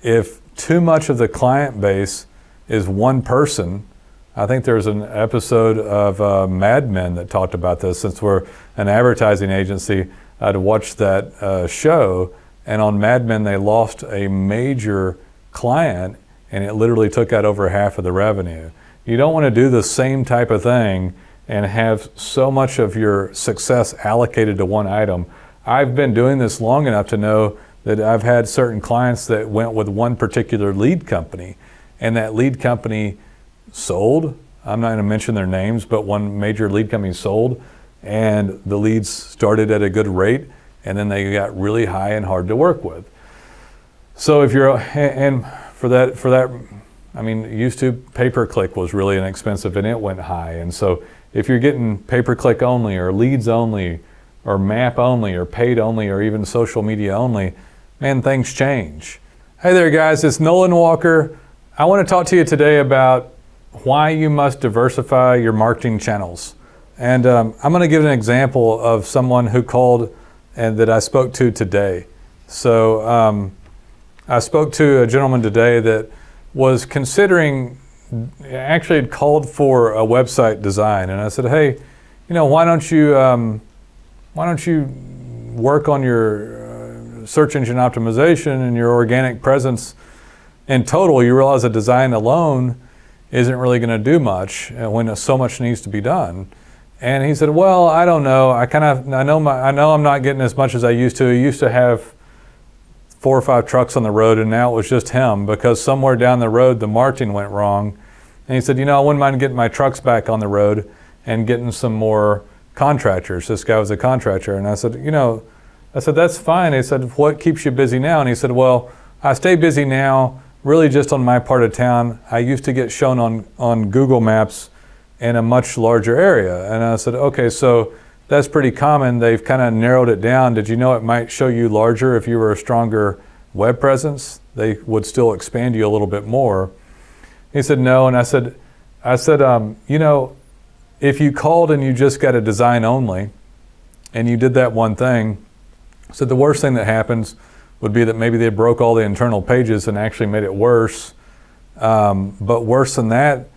if too much of the client base is one person, I think there's an episode of Mad Men that talked about this. Since we're an advertising agency, I'd watched that show, and on Mad Men they lost a major client and it literally took out over half of the revenue. You don't want to do the same type of thing and have so much of your success allocated to one item. I've been doing this long enough to know that I've had certain clients that went with one particular lead company, and that lead company sold. I'm not going to mention their names, but one major lead company sold, and the leads started at a good rate, and then they got really high and hard to work with. So if you're, and for that, I mean, used to pay-per-click was really inexpensive and it went high. And so if you're getting pay-per-click only or leads only or map only or paid only or even social media only, man, things change. Hey there guys, it's Nolen Walker. I want to talk to you today about why you must diversify your marketing channels. And I'm going to give an example of someone who called and that I spoke to today. So I spoke to a gentleman today that was considering, actually had called for a website design, and I said, hey, you know, why don't you work on your search engine optimization and your organic presence? In total, you realize a design alone isn't really going to do much when so much needs to be done. And he said, well, I don't know. I know I'm not getting as much as I used to. I used to have 4 or 5 trucks on the road, and now it was just him because somewhere down the road the marketing went wrong. And he said, you know, I wouldn't mind getting my trucks back on the road and getting some more contractors. This guy was a contractor. And I said, that's fine. He said, what keeps you busy now? And he said, well, I stay busy now really just on my part of town. I used to get shown on Google Maps in a much larger area. And I said, okay, so that's pretty common. They've kind of narrowed it down. Did you know it might show you larger if you were a stronger web presence? They would still expand you a little bit more. He said, no. And I said, you know, if you called and you just got a design only and you did that one thing, I said the worst thing that happens would be that maybe they broke all the internal pages and actually made it worse. But worse than that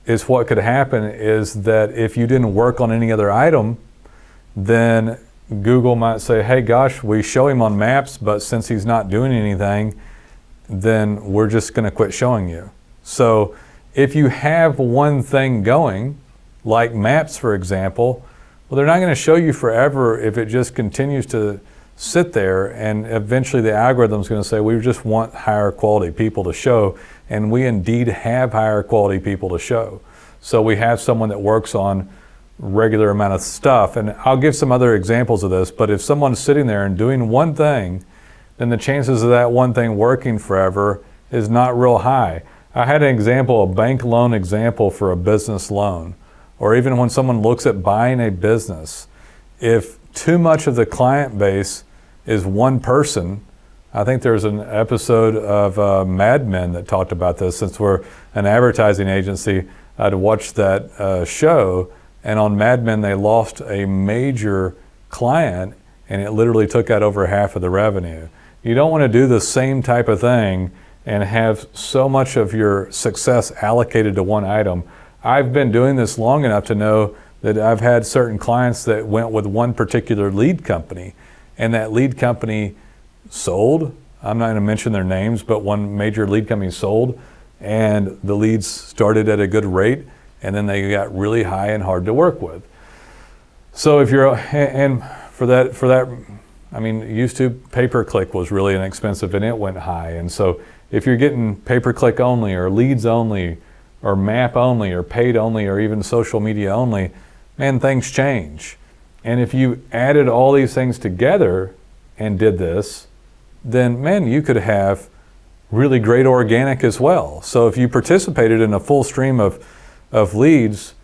is what could happen is that if you didn't work on any other item, then Google might say, hey gosh, we show him on maps, but since he's not doing anything, then we're just going to quit showing you. So if you have one thing going, like maps for example, well, they're not going to show you forever if it just continues to sit there, and eventually the algorithm's going to say, we just want higher quality people to show, and we indeed have higher quality people to show. So we have someone that works on regular amount of stuff, and I'll give some other examples of this, but if someone's sitting there and doing one thing, then the chances of that one thing working forever is not real high. I had an example, a bank loan example for a business loan, or even when someone looks at buying a business, if too much of the client base is one person, I think there's an episode of Mad Men that talked about this. Since we're an advertising agency, I'd watched that show, and on Mad Men they lost a major client and it literally took out over half of the revenue. You don't want to do the same type of thing and have so much of your success allocated to one item. I've been doing this long enough to know that I've had certain clients that went with one particular lead company, and that lead company sold. I'm not going to mention their names, but one major lead company sold, and the leads started at a good rate, and then they got really high and hard to work with. So if you're, and for that, I mean, used to pay-per-click was really inexpensive and it went high. And so if you're getting pay-per-click only or leads only or map only or paid only or even social media only, man, things change. And if you added all these things together and did this, then man, you could have really great organic as well. So if you participated in a full stream of leads,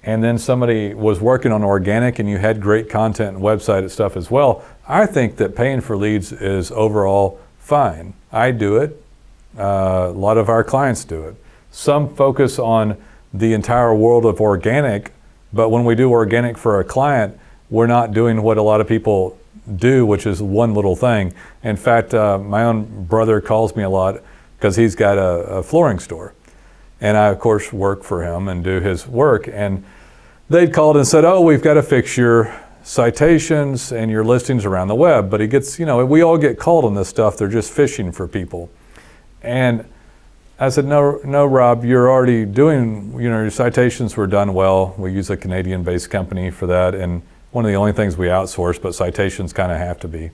and then somebody was working on organic and you had great content and website and stuff as well, I think that paying for leads is overall fine. I do it. A lot of our clients do it. Some focus on the entire world of organic, but when we do organic for a client, we're not doing what a lot of people do, which is one little thing. In fact, my own brother calls me a lot because he's got a flooring store. And I, of course, work for him and do his work. And they'd called and said, oh, we've got to fix your citations and your listings around the web. But he gets, we all get called on this stuff. They're just fishing for people. And I said, no, Rob, you're already doing, your citations were done well. We use a Canadian-based company for that. And one of the only things we outsource, but citations kind of have to be.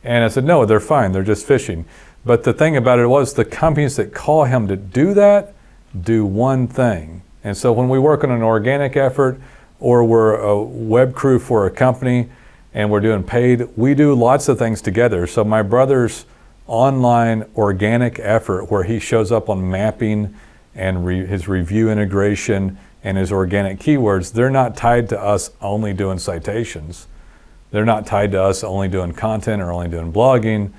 And I said, no, they're fine. They're just fishing. But the thing about it was the companies that call him to do that do one thing. And so when we work on an organic effort, or we're a web crew for a company and we're doing paid, we do lots of things together. So my brother's online organic effort, where he shows up on mapping and his review integration and his organic keywords, they're not tied to us only doing citations. They're not tied to us only doing content or only doing blogging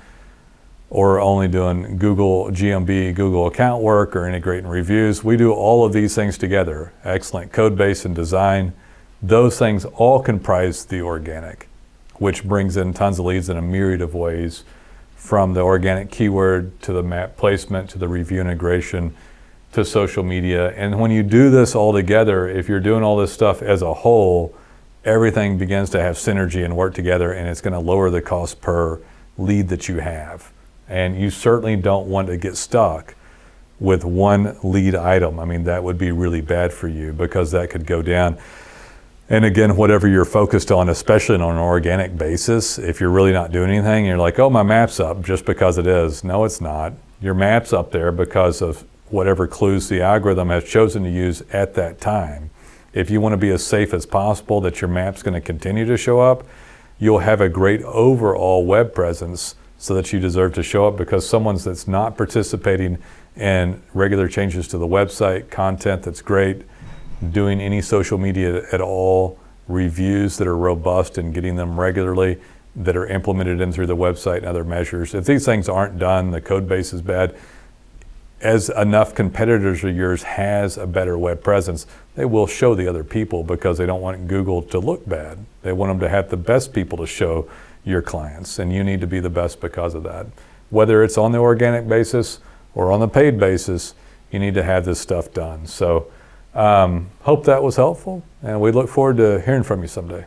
or only doing Google GMB, Google account work, or integrating reviews. We do all of these things together. Excellent code base and design. Those things all comprise the organic, which brings in tons of leads in a myriad of ways, from the organic keyword to the map placement to the review integration to social media. And when you do this all together, if you're doing all this stuff as a whole, everything begins to have synergy and work together, and it's going to lower the cost per lead that you have. And you certainly don't want to get stuck with one lead item. I mean, that would be really bad for you, because that could go down. And again, whatever you're focused on, especially on an organic basis, if you're really not doing anything, you're like, oh, my map's up just because it is. No, it's not. Your map's up there because of whatever clues the algorithm has chosen to use at that time. If you want to be as safe as possible that your map's going to continue to show up, you'll have a great overall web presence, so that you deserve to show up, because someone that's not participating in regular changes to the website, content that's great, doing any social media at all, reviews that are robust and getting them regularly, that are implemented in through the website and other measures. If these things aren't done, the code base is bad, as enough competitors of yours has a better web presence, they will show the other people, because they don't want Google to look bad. They want them to have the best people to show your clients, and you need to be the best because of that. Whether it's on the organic basis or on the paid basis, you need to have this stuff done. So hope that was helpful, and we look forward to hearing from you someday.